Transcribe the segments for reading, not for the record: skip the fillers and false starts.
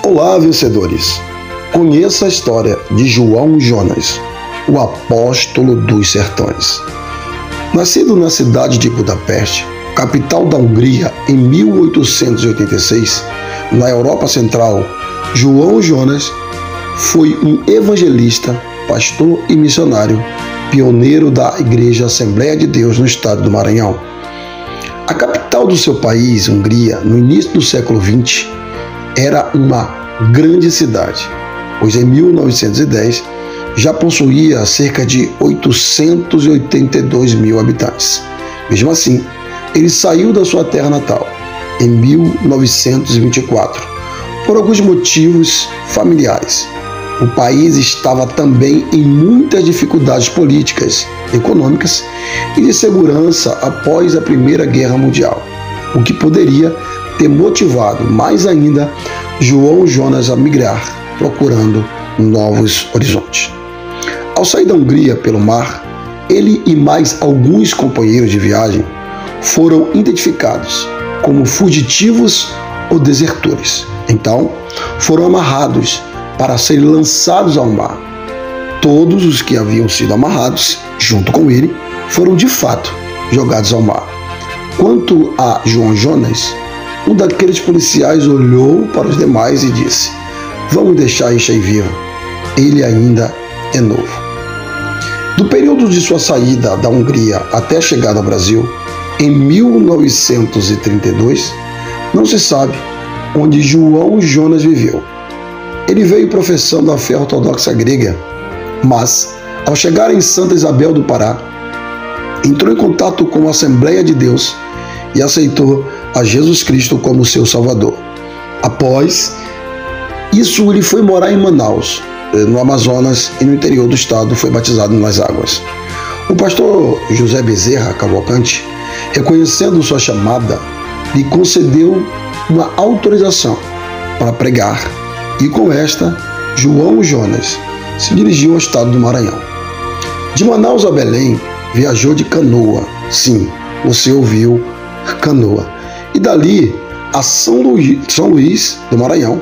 Olá, vencedores! Conheça a história de João Jonas, o apóstolo dos sertões. Nascido na cidade de Budapeste, capital da Hungria, em 1886, na Europa Central, João Jonas foi um evangelista, pastor e missionário, pioneiro da Igreja Assembleia de Deus no estado do Maranhão. A capital do seu país, Hungria, no início do século XX, era uma grande cidade, pois em 1910 já possuía cerca de 882 mil habitantes. Mesmo assim, ele saiu da sua terra natal em 1924 por alguns motivos familiares. O país estava também em muitas dificuldades políticas, econômicas e de segurança após a Primeira Guerra Mundial, o que poderia ter motivado mais ainda João Jonas a migrar, procurando novos horizontes. Ao sair da Hungria pelo mar, ele e mais alguns companheiros de viagem foram identificados como fugitivos ou desertores. Então, foram amarrados para serem lançados ao mar. Todos os que haviam sido amarrados, junto com ele, foram de fato jogados ao mar. Quanto a João Jonas, um daqueles policiais olhou para os demais e disse: "Vamos deixar este aí vivo, ele ainda é novo." Do período de sua saída da Hungria até a chegada ao Brasil, em 1932, não se sabe onde João Jonas viveu. Ele veio professando a fé ortodoxa grega, mas, ao chegar em Santa Isabel do Pará, entrou em contato com a Assembleia de Deus e aceitou a Jesus Cristo como seu Salvador. Após isso, ele foi morar em Manaus, no Amazonas, e no interior do estado foi batizado nas águas. O pastor José Bezerra Cavalcante, reconhecendo sua chamada, lhe concedeu uma autorização para pregar, e com esta, João Jonas se dirigiu ao estado do Maranhão. De Manaus a Belém, viajou de canoa. Sim, você ouviu, canoa. E dali a São Luís do Maranhão,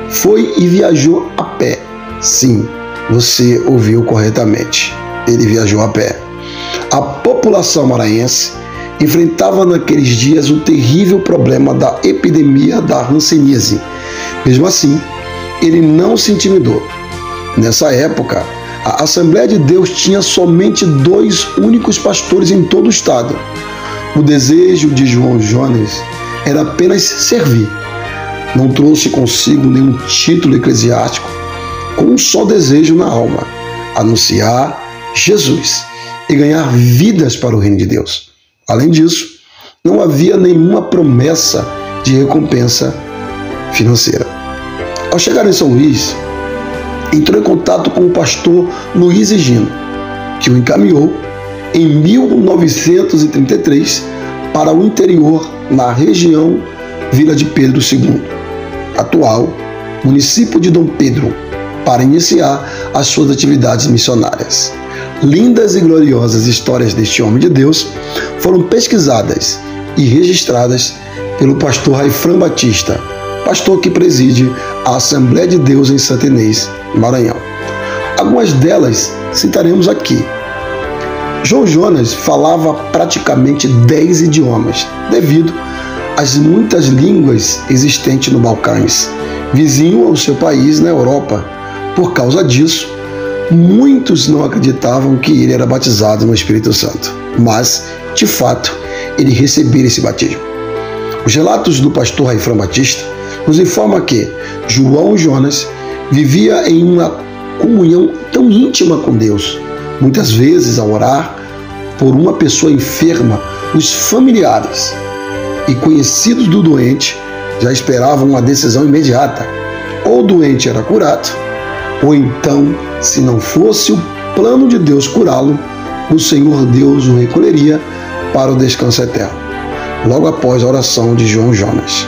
foi e viajou a pé. Sim, você ouviu corretamente. Ele viajou a pé. A população maranhense enfrentava naqueles dias o terrível problema da epidemia da hanseníase. Mesmo assim, ele não se intimidou. Nessa época, a Assembleia de Deus tinha somente 2 únicos pastores em todo o estado. O desejo de João Jonas era apenas servir. Não trouxe consigo nenhum título eclesiástico, com um só desejo na alma: anunciar Jesus e ganhar vidas para o reino de Deus. Além disso, não havia nenhuma promessa de recompensa financeira. Ao chegar em São Luís, entrou em contato com o pastor Luiz Higino, que o encaminhou em 1933 para o interior, na região Vila de Pedro II, atual município de Dom Pedro, para iniciar as suas atividades missionárias. Lindas e gloriosas histórias deste homem de Deus foram pesquisadas e registradas pelo pastor Raifran Batista, pastor que preside a Assembleia de Deus em Santa Inês, Maranhão. Algumas delas citaremos aqui. João Jonas falava praticamente 10 idiomas, devido às muitas línguas existentes no Balcãs, vizinho ao seu país na Europa. Por causa disso, muitos não acreditavam que ele era batizado no Espírito Santo, mas, de fato, ele recebera esse batismo. Os relatos do pastor Raifran Batista nos informam que João Jonas vivia em uma comunhão tão íntima com Deus. Muitas vezes, ao orar por uma pessoa enferma, os familiares e conhecidos do doente já esperavam uma decisão imediata. Ou o doente era curado, ou então, se não fosse o plano de Deus curá-lo, o Senhor Deus o recolheria para o descanso eterno, logo após a oração de João Jonas.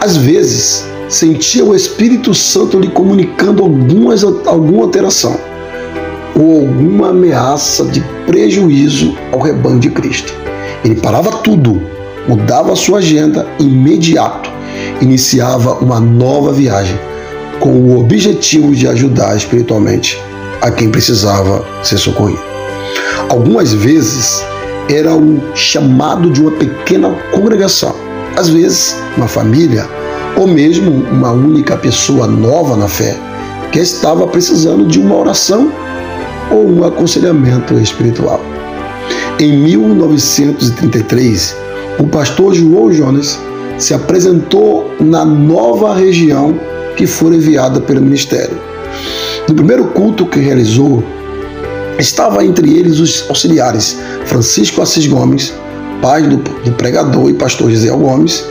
Às vezes, sentia o Espírito Santo lhe comunicando alguma alteração ou alguma ameaça de prejuízo ao rebanho de Cristo. Ele parava tudo, mudava a sua agenda imediato iniciava uma nova viagem com o objetivo de ajudar espiritualmente a quem precisava ser socorrido. Algumas vezes era o chamado de uma pequena congregação, às vezes uma família ou mesmo uma única pessoa nova na fé que estava precisando de uma oração ou um aconselhamento espiritual. Em 1933, o pastor João Jonas se apresentou na nova região que foi enviada pelo ministério. No primeiro culto que realizou, estava entre eles os auxiliares Francisco Assis Gomes, pai do pregador e pastor Gisel Gomes,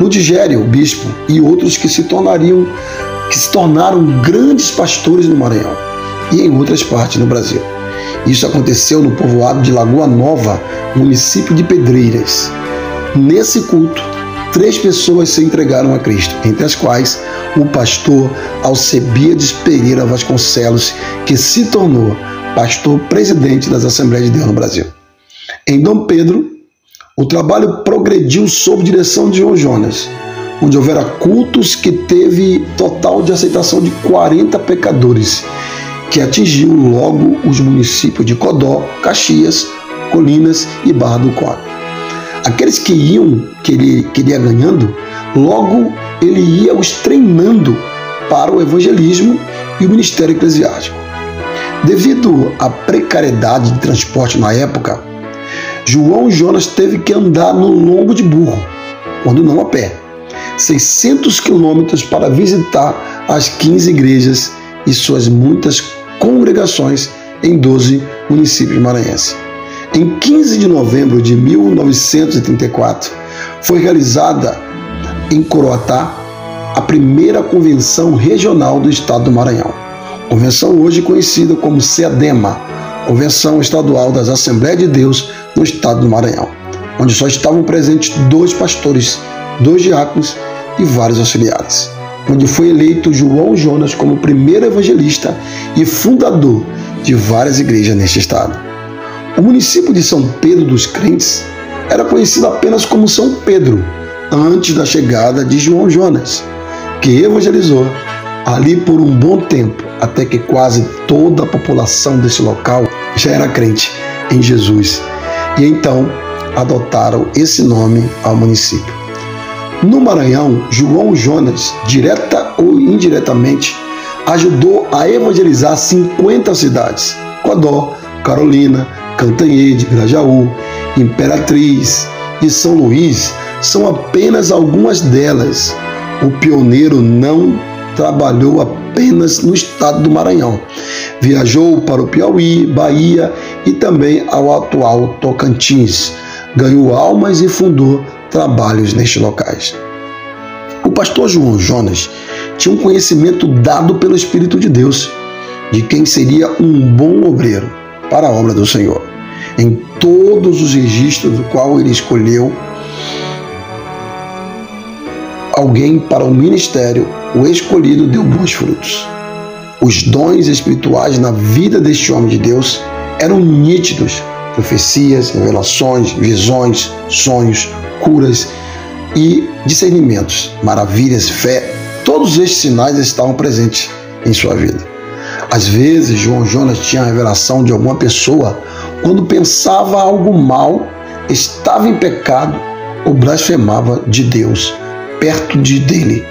Ludigério, bispo, e outros que se tornaram grandes pastores no Maranhão e em outras partes do Brasil. Isso aconteceu no povoado de Lagoa Nova, município de Pedreiras. Nesse culto, 3 pessoas se entregaram a Cristo, entre as quais o pastor Alcebiades Pereira Vasconcelos, que se tornou pastor presidente das Assembleias de Deus no Brasil. Em Dom Pedro, o trabalho progrediu sob direção de João Jonas, onde houvera cultos que teve total de aceitação de 40 pecadores, que atingiu logo os municípios de Codó, Caxias, Colinas e Barra do Corvo. Aqueles que ele ia ganhando, logo ele ia os treinando para o evangelismo e o ministério eclesiástico. Devido à precariedade de transporte na época, João Jonas teve que andar no lombo de burro, quando não a pé, 600 quilômetros para visitar as 15 igrejas e suas muitas congregações em 12 municípios maranhenses. Em 15 de novembro de 1934, foi realizada em Coroatá a primeira convenção regional do estado do Maranhão. Convenção hoje conhecida como CEADEMA, Convenção Estadual das Assembleias de Deus no estado do Maranhão, onde só estavam presentes 2 pastores, 2 diáconos e vários auxiliares, onde foi eleito João Jonas como primeiro evangelista e fundador de várias igrejas neste estado. O município de São Pedro dos Crentes era conhecido apenas como São Pedro, antes da chegada de João Jonas, que evangelizou ali por um bom tempo, até que quase toda a população desse local já era crente em Jesus. E então adotaram esse nome ao município. No Maranhão, João Jonas, direta ou indiretamente, ajudou a evangelizar 50 cidades: Codó, Carolina, Cantanhede, Grajaú, Imperatriz e São Luís são apenas algumas delas. O pioneiro não trabalhou apenas no estado do Maranhão. Viajou para o Piauí, Bahia e também ao atual Tocantins. Ganhou almas e fundou trabalhos nestes locais. O pastor João Jonas tinha um conhecimento dado pelo Espírito de Deus de quem seria um bom obreiro para a obra do Senhor. Em todos os registros do qual ele escolheu alguém para o ministério, o escolhido deu bons frutos. Os dons espirituais na vida deste homem de Deus eram nítidos: profecias, revelações, visões, sonhos, curas e discernimentos, maravilhas, fé. Todos estes sinais estavam presentes em sua vida. Às vezes, João Jonas tinha a revelação de alguma pessoa quando pensava algo mal, estava em pecado ou blasfemava de Deus perto dele.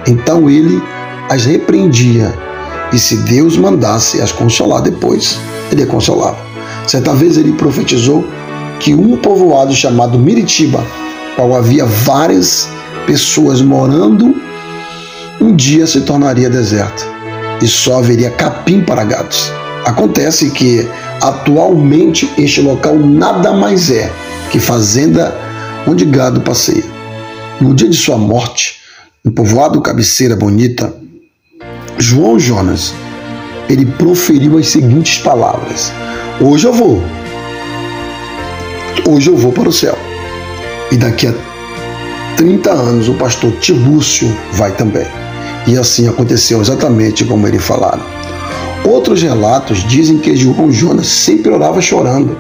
Então ele as repreendia, e se Deus mandasse as consolar depois, ele a consolava. Certa vez ele profetizou que um povoado chamado Miritiba, qual havia várias pessoas morando, um dia se tornaria deserto e só haveria capim para gatos. Acontece que atualmente este local nada mais é que fazenda onde gado passeia. No dia de sua morte, no povoado Cabeceira Bonita, João Jonas, ele proferiu as seguintes palavras: hoje eu vou para o céu, e daqui a 30 anos o pastor Tibúrcio vai também. E assim aconteceu exatamente como ele falaram. Outros relatos dizem que João Jonas sempre orava chorando,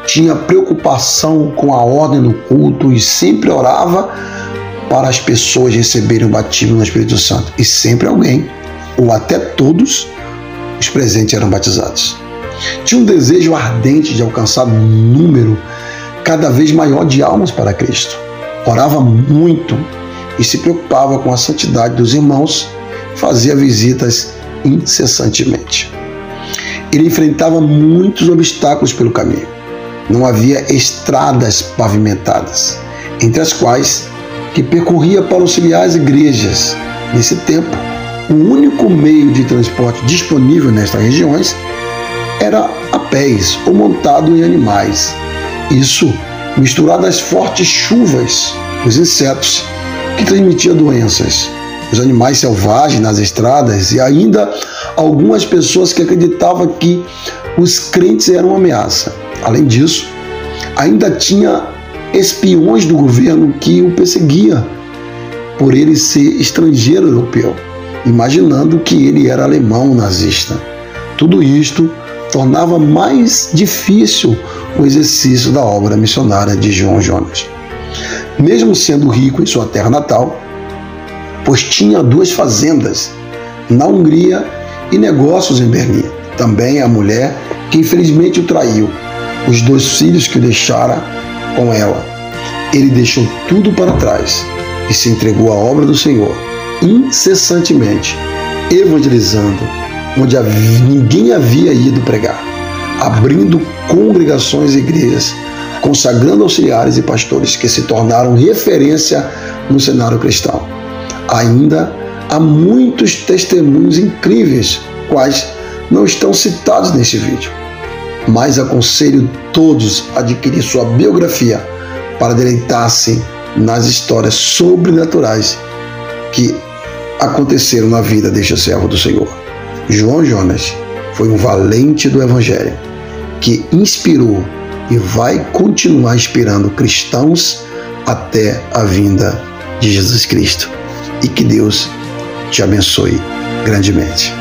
tinha preocupação com a ordem no culto e sempre orava para as pessoas receberem o batismo no Espírito Santo. E sempre alguém, ou até todos, os presentes eram batizados. Tinha um desejo ardente de alcançar um número cada vez maior de almas para Cristo. Orava muito e se preocupava com a santidade dos irmãos, fazia visitas incessantemente. Ele enfrentava muitos obstáculos pelo caminho. Não havia estradas pavimentadas, entre as quais que percorria para auxiliar as igrejas. Nesse tempo, o único meio de transporte disponível nestas regiões era a pés ou montado em animais. Isso misturado às fortes chuvas, os insetos que transmitiam doenças, os animais selvagens nas estradas e ainda algumas pessoas que acreditavam que os crentes eram uma ameaça. Além disso, ainda tinha espiões do governo que o perseguia por ele ser estrangeiro europeu, imaginando que ele era alemão nazista. Tudo isto tornava mais difícil o exercício da obra missionária de João Jonas. Mesmo sendo rico em sua terra natal, pois tinha 2 fazendas na Hungria e negócios em Berlim. Também a mulher que infelizmente o traiu, os 2 filhos que o deixara com ela. Ele deixou tudo para trás e se entregou à obra do Senhor, incessantemente, evangelizando onde ninguém havia ido pregar, abrindo congregações e igrejas, consagrando auxiliares e pastores que se tornaram referência no cenário cristão. Ainda há muitos testemunhos incríveis, quais não estão citados neste vídeo, mas aconselho todos a adquirir sua biografia para deleitar-se nas histórias sobrenaturais que aconteceram na vida deste servo do Senhor. João Jonas foi um valente do Evangelho que inspirou e vai continuar inspirando cristãos até a vinda de Jesus Cristo. E que Deus te abençoe grandemente.